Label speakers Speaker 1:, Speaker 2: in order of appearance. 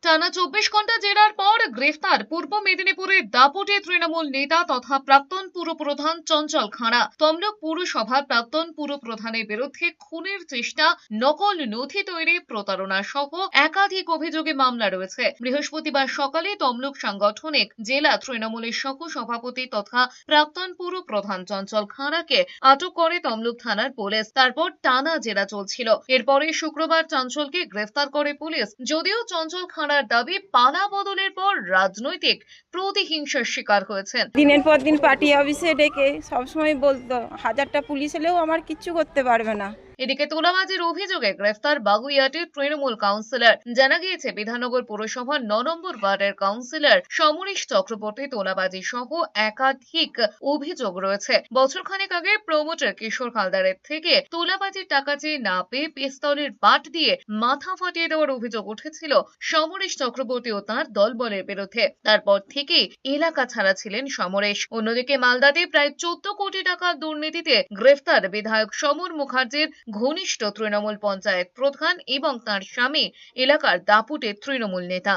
Speaker 1: টানা 24 ঘন্টা জেরার পর গ্রেফতার পূর্ব মেদিনীপুরের দাপুটে তৃণমূল নেতা তথা প্রাক্তন পুরপ্রধান চঞ্চল খাঁড়া। তমলুক পুরসভার প্রাক্তন পুরপ্রধানের বিরুদ্ধে খুনের চেষ্টা, নকল নথি তৈরি, প্রতারণা সহ একাধিক অভিযোগে মামলা রয়েছে। বৃহস্পতিবার সকালে তমলুক সাংগঠনিক জেলা তৃণমূলের সহ সভাপতি তথা প্রাক্তন পুরপ্রধান চঞ্চল খাঁড়াকে আটক করে তমলুক থানার পুলিশ। তারপর টানা জেরা চলছিল। এরপরে শুক্রবার চঞ্চলকে গ্রেফতার করে পুলিশ। যদিও চঞ্চল খাঁড়ার দাবি পালা বদলের পর রাজনৈতিক প্রতিহিংসার শিকার হয়েছেন।
Speaker 2: দিনের পর দিন পার্টি অফিসে ডেকে সবসময় বলতো 1000টা পুলিশ এলেও আমার কিচ্ছু করতে পারবে না।
Speaker 1: এদিকে তোলাবাজির অভিযোগে গ্রেফতার বাগুইয়াটির তৃণমূল কাউন্সিলর। জানা গিয়েছে বিধাননগর পৌরসভার 9 নম্বর ওয়ার্ডের কাউন্সিলর সমরেশ চক্রবর্তী তোলাবাজি সহ একাধিক অভিযোগ রয়েছে। বছরখানেক আগে প্রমোটার কিশোর হালদারের থেকে তোলাবাজির টাকা চেয়ে না পেয়ে পিস্তলের বাট দিয়ে মাথা ফাটিয়ে দেওয়ার অভিযোগ উঠেছিল সমরেশ চক্রবর্তী ও তাঁর দলবলের বিরুদ্ধে। তারপর থেকেই এলাকা ছাড়া ছিলেন সমরেশ। অন্যদিকে মালদাতে প্রায় 14 কোটি টাকার দুর্নীতিতে গ্রেফতার বিধায়ক সমর মুখার্জির ঘনিষ্ঠ তৃণমূল পঞ্চায়েত প্রধান এবং তাঁর স্বামী এলাকার দাপুটে তৃণমূল নেতা।